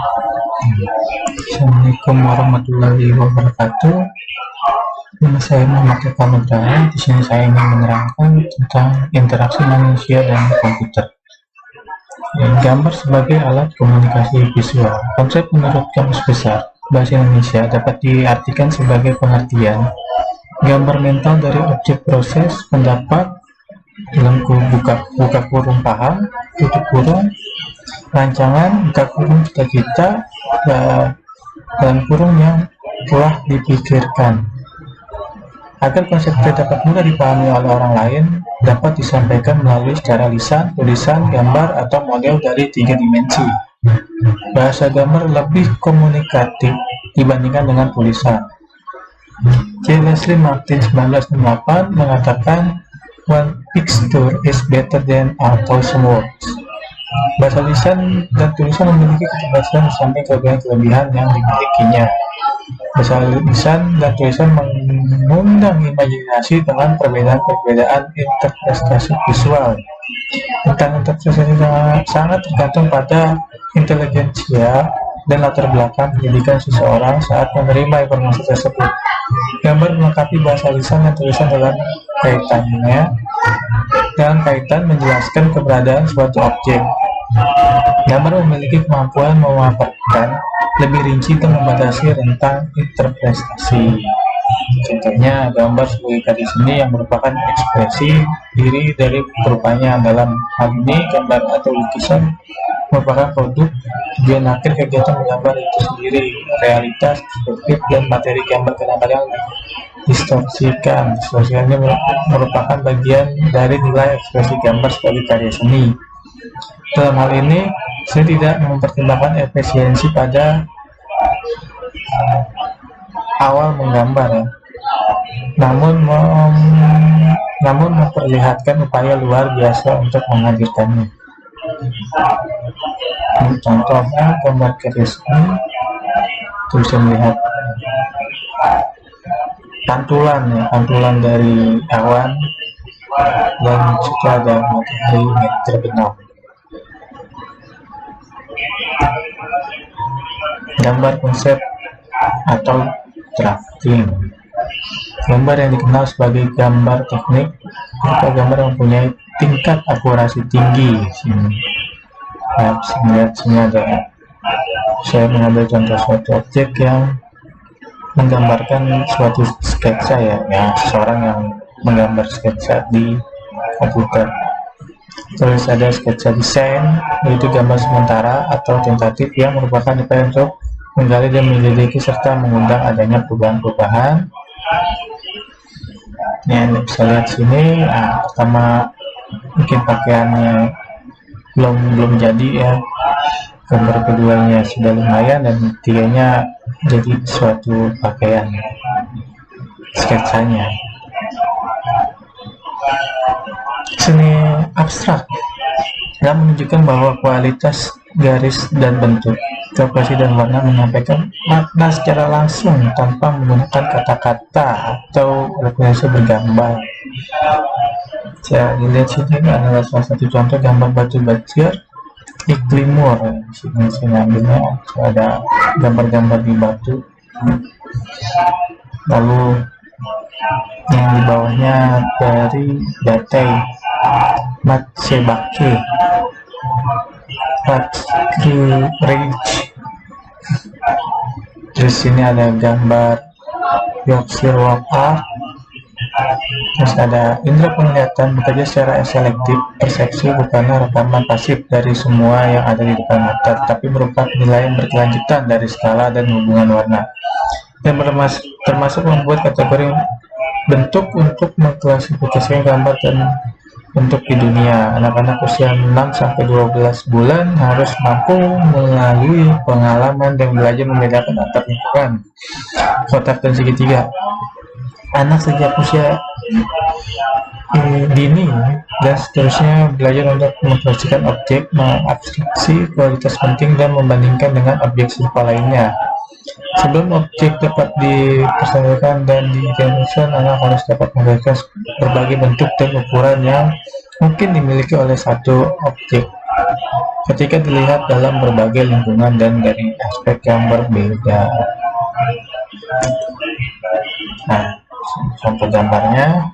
Assalamualaikum warahmatullahi wabarakatuh. Nama saya Muhammad Eka Nugraha. Di sini saya ingin menerangkan tentang interaksi manusia dan komputer. Gambar sebagai alat komunikasi visual. Konsep menurut Kamus Besar Bahasa Indonesia dapat diartikan sebagai pengertian gambar mental dari objek proses pendapat dalam buka kurung paham, tutup kurung rancangan, buka kurung cita-cita, dalam kurung yang telah dipikirkan. Agar konsep itu dapat mudah dipahami oleh orang lain, dapat disampaikan melalui secara lisan, tulisan, gambar, atau model dari 3 dimensi. Bahasa gambar lebih komunikatif dibandingkan dengan tulisan. C. Leslie Martin 1968 mengatakan, "One picture is better than 1,000 words." Bahasa lisan dan tulisan memiliki keterbatasan di samping kelebihan yang dimilikinya. Bahasa lisan dan tulisan mengundang imajinasi dengan perbedaan-perbedaan interpretasi visual. Tentang interpretasi sangat tergantung pada intelijensia dan latar belakang pendidikan seseorang saat menerima informasi tersebut. Gambar melengkapi bahasa lisan dan tulisan dalam kaitan menjelaskan keberadaan suatu objek. Gambar memiliki kemampuan memaparkan lebih rinci dan membatasi rentang interpretasi. Contohnya, gambar sebagai karya seni yang merupakan ekspresi diri dari berupanya. Dalam hal ini, gambar atau lukisan merupakan produk tujuan akhir kegiatan menggambar itu sendiri. Realitas, perspektif, dan materi gambar kadang-kadang distorsikan. Distorsikannya merupakan bagian dari nilai ekspresi gambar sebagai karya seni. Dalam hal ini, saya tidak mempertimbangkan efisiensi pada awal menggambar, namun memperlihatkan upaya luar biasa untuk menghadirkannya. Contohnya, gambar karya seni, bisa melihat pantulan dari awan, dan juga ada matahari yang terbenam. Gambar konsep atau drafting. Gambar yang dikenal sebagai gambar teknik berupa gambar yang mempunyai tingkat akurasi tinggi. Sini ada, saya mengambil contoh suatu objek yang menggambarkan suatu sketsa seseorang yang menggambar sketsa di komputer. Terus ada sketsa desain, yaitu gambar sementara atau tentatif yang merupakan upaya untuk menggali dan menyelidiki serta mengundang adanya perubahan-perubahan. Ini Anda bisa lihat sini. Pertama mungkin pakaiannya belum jadi ya. Gambar keduanya sudah lumayan, dan ketiganya jadi suatu pakaian sketsanya. Seni abstrak dalam menunjukkan bahwa kualitas garis dan bentuk, proporsi dan warna menyampaikan makna secara langsung tanpa menggunakan kata-kata atau representasi bergambar. Saya lihat sini adalah salah satu contoh gambar batu bajir iklimur. Sini saya ambilnya, ada gambar-gambar di batu. Lalu yang di bawahnya dari Datai Matsebake Ridge. Terus sini ada gambar Yorkshire Walk Art. Terus ada indera penglihatan bekerja secara selektif. Persepsi bukanlah rekaman pasif dari semua yang ada di depan mata, tapi merupakan penilaian berkelanjutan dari skala dan hubungan warna, dan termasuk membuat kategori bentuk untuk mengklasifikasikan gambar dan bentuk di dunia. Anak-anak usia 6-12 bulan harus mampu melalui pengalaman dan belajar membedakan antar lingkungan, kotak dan segitiga. Anak sejak usia dini dan seterusnya belajar untuk mengklasifikasikan objek, mengabstraksi kualitas penting, dan membandingkan dengan objek serupa lainnya. Sebelum objek dapat dipersembahkan dan diidentifikasikan, anak harus dapat menggambarkan berbagai bentuk dan ukuran yang mungkin dimiliki oleh satu objek. ketika dilihat dalam berbagai lingkungan dan dari aspek yang berbeda. Nah, contoh gambarnya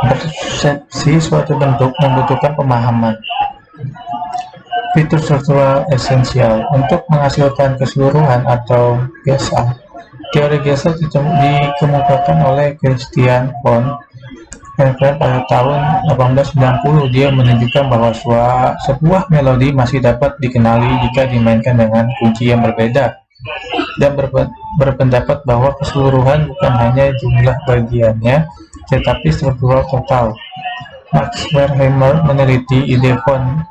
persepsi suatu bentuk membutuhkan pemahaman fitur struktural esensial untuk menghasilkan keseluruhan atau Gesell. Teori Gesell dikemukakan oleh Christian von Helmholtz pada tahun 1890. Dia menunjukkan bahwa sebuah melodi masih dapat dikenali jika dimainkan dengan kunci yang berbeda, dan berpendapat bahwa keseluruhan bukan hanya jumlah bagiannya, tetapi struktural total. Max Wertheimer meneliti ide von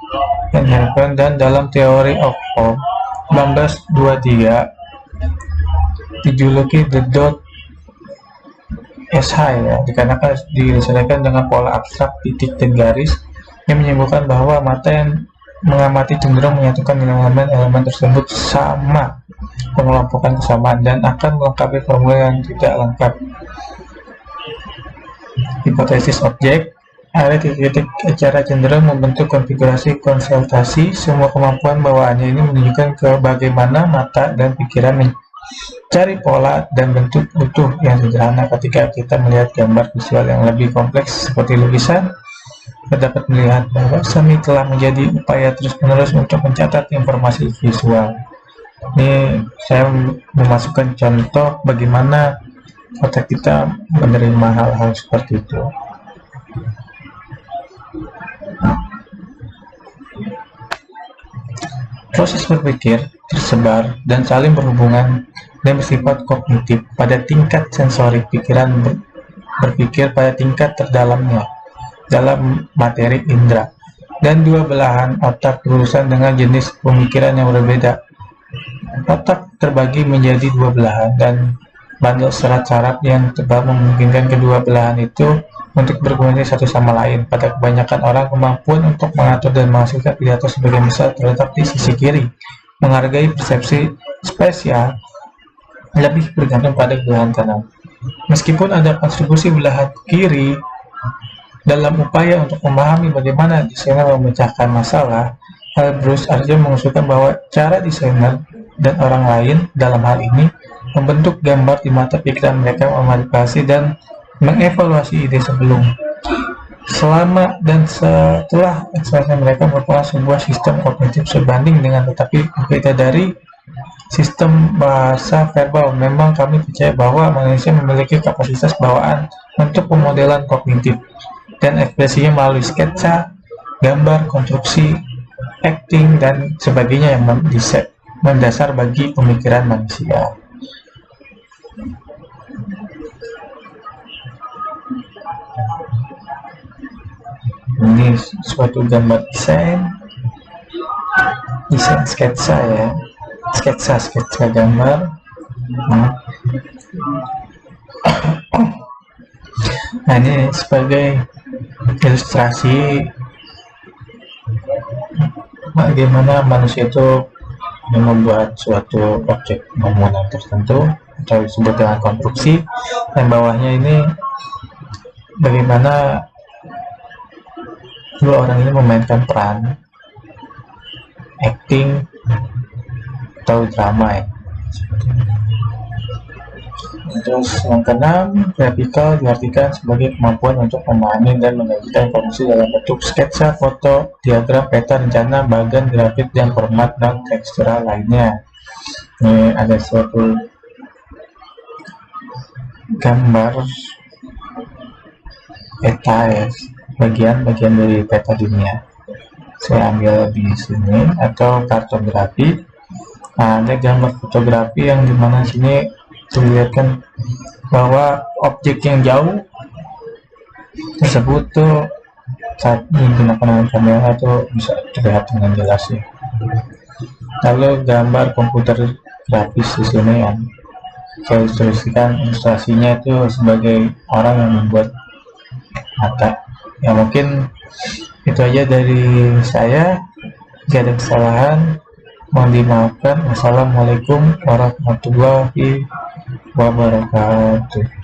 Helmholtz dan dalam teori of form 1923 dijuluki the dot SH ya, dikarenakan diselesaikan dengan pola abstrak titik dan garis yang menyebutkan bahwa mata yang mengamati cenderung menyatukan elemen-elemen tersebut sama pengelompokan kesamaan dan akan melengkapi formula yang tidak lengkap. Hipotesis objek area titik-titik acara cenderung membentuk konfigurasi konsultasi. Semua kemampuan bawaannya ini menunjukkan ke bagaimana mata dan pikiran mencari pola dan bentuk utuh yang sederhana. Ketika kita melihat gambar visual yang lebih kompleks seperti lukisan, kita dapat melihat bahwa seni telah menjadi upaya terus-menerus untuk mencatat informasi visual. Ini saya memasukkan contoh bagaimana otak kita menerima hal-hal seperti itu. Proses berpikir tersebar dan saling berhubungan dan bersifat kognitif pada tingkat sensorik. Pikiran berpikir pada tingkat terdalamnya dalam materi indera, dan dua belahan otak berurusan dengan jenis pemikiran yang berbeda. Otak terbagi menjadi dua belahan, dan bandel serat saraf yang tebal memungkinkan kedua belahan itu untuk berkomunikasi satu sama lain. Pada kebanyakan orang, kemampuan untuk mengatur dan menghasilkan pidato sebagian besar terletak di sisi kiri. Menghargai persepsi spesial lebih bergantung pada belahan kanan. Meskipun ada kontribusi belahan kiri dalam upaya untuk memahami bagaimana desainer memecahkan masalah, Bruce Arjo mengusulkan bahwa cara desainer dan orang lain dalam hal ini membentuk gambar di mata pikiran mereka, memanipulasi dan mengevaluasi ide sebelum, selama dan setelah ekspresi mereka merupakan sebuah sistem kognitif sebanding dengan tetapi berbeda dari sistem bahasa verbal. Memang kami percaya bahwa manusia memiliki kapasitas bawaan untuk pemodelan kognitif dan ekspresinya melalui sketsa, gambar, konstruksi, acting, dan sebagainya yang mendasar bagi pemikiran manusia. Ini suatu gambar desain sketsa ya, sketsa gambar. Nah, ini sebagai ilustrasi bagaimana manusia itu membuat suatu objek bangunan tertentu atau disebut dengan konstruksi, dan bawahnya ini bagaimana dua orang ini memainkan peran acting atau drama ya. Terus yang keenam, grafikal diartikan sebagai kemampuan untuk memahami dan menyajikan informasi dalam bentuk sketsa, foto, diagram, peta, rencana, bagan, grafik, dan format dan tekstural lainnya. Ini ada suatu gambar peta ya, bagian-bagian dari peta dunia. Saya ambil di sini, atau kartografi. Nah, ada gambar fotografi yang dimana sini terlihatkan bahwa objek yang jauh tersebut tuh saat digunakan dengan kamera tuh bisa terlihat dengan jelas ya. Lalu gambar komputer grafis di sini yang saya ilustrasinya itu sebagai orang yang membuat mata. Ya, mungkin itu aja dari saya. Jika ada kesalahan mohon dimaafkan. Wassalamualaikum warahmatullahi wabarakatuh.